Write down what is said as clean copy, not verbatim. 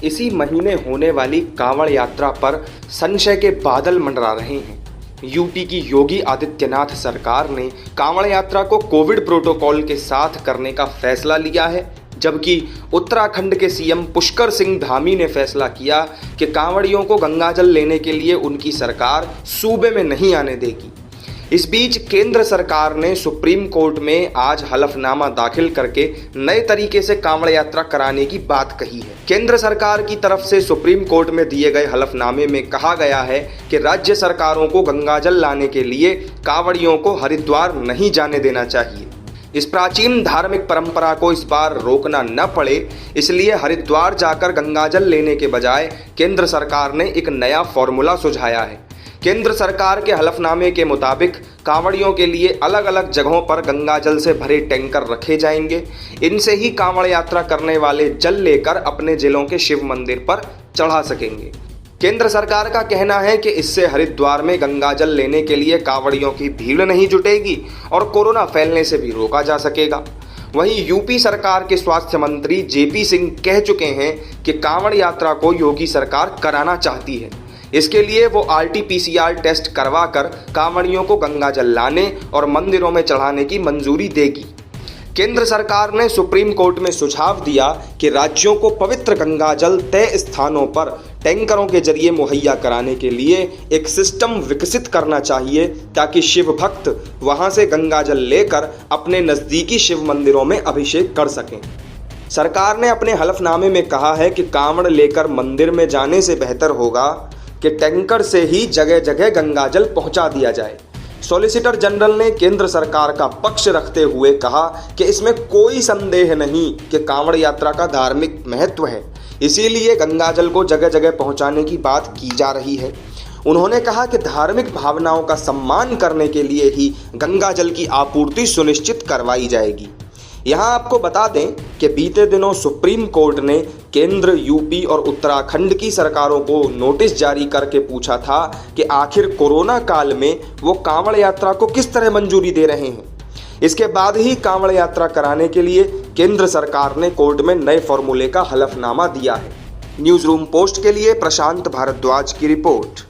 इसी महीने होने वाली कांवड़ यात्रा पर संशय के बादल मंडरा रहे हैं। यूपी की योगी आदित्यनाथ सरकार ने कांवड़ यात्रा को कोविड प्रोटोकॉल के साथ करने का फैसला लिया है, जबकि उत्तराखंड के सीएम पुष्कर सिंह धामी ने फैसला किया कि कांवड़ियों को गंगाजल लेने के लिए उनकी सरकार सूबे में नहीं आने देगी। इस बीच केंद्र सरकार ने सुप्रीम कोर्ट में आज हलफनामा दाखिल करके नए तरीके से कांवड़ यात्रा कराने की बात कही है। केंद्र सरकार की तरफ से सुप्रीम कोर्ट में दिए गए हलफनामे में कहा गया है कि राज्य सरकारों को गंगाजल लाने के लिए कांवड़ियों को हरिद्वार नहीं जाने देना चाहिए। इस प्राचीन धार्मिक परंपरा को इस बार रोकना न पड़े, इसलिए हरिद्वार जाकर गंगाजल लेने के बजाय केंद्र सरकार ने एक नया फॉर्मूला सुझाया है। केंद्र सरकार के हलफनामे के मुताबिक कांवड़ियों के लिए अलग अलग जगहों पर गंगाजल से भरे टैंकर रखे जाएंगे। इनसे ही कांवड़ यात्रा करने वाले जल लेकर अपने जिलों के शिव मंदिर पर चढ़ा सकेंगे। केंद्र सरकार का कहना है कि इससे हरिद्वार में गंगाजल लेने के लिए कांवड़ियों की भीड़ नहीं जुटेगी और कोरोना फैलने से भी रोका जा सकेगा। वहीं यूपी सरकार के स्वास्थ्य मंत्री जेपी सिंह कह चुके हैं कि कांवड़ यात्रा को योगी सरकार कराना चाहती है। इसके लिए वो RT-PCR टेस्ट करवाकर कांवड़ियों को गंगाजल लाने और मंदिरों में चढ़ाने की मंजूरी देगी। केंद्र सरकार ने सुप्रीम कोर्ट में सुझाव दिया कि राज्यों को पवित्र गंगाजल तय स्थानों पर टैंकरों के जरिए मुहैया कराने के लिए एक सिस्टम विकसित करना चाहिए, ताकि शिव भक्त वहां से गंगाजल लेकर अपने नज़दीकी शिव मंदिरों में अभिषेक कर सकें। सरकार ने अपने हलफनामे में कहा है कि कांवड़ लेकर मंदिर में जाने से बेहतर होगा कि टैंकर से ही जगह जगह गंगाजल पहुंचा दिया जाए। सॉलिसिटर जनरल ने केंद्र सरकार का पक्ष रखते हुए कहा कि इसमें कोई संदेह नहीं कि कांवड़ यात्रा का धार्मिक महत्व है, इसीलिए गंगाजल को जगह जगह पहुंचाने की बात की जा रही है। उन्होंने कहा कि धार्मिक भावनाओं का सम्मान करने के लिए ही गंगाजल की आपूर्ति सुनिश्चित करवाई जाएगी। यहाँ आपको बता दें कि बीते दिनों सुप्रीम कोर्ट ने केंद्र, यूपी और उत्तराखंड की सरकारों को नोटिस जारी करके पूछा था कि आखिर कोरोना काल में वो कांवड़ यात्रा को किस तरह मंजूरी दे रहे हैं। इसके बाद ही कांवड़ यात्रा कराने के लिए केंद्र सरकार ने कोर्ट में नए फॉर्मूले का हलफनामा दिया है। न्यूज़ रूम पोस्ट के लिए प्रशांत भारद्वाज की रिपोर्ट।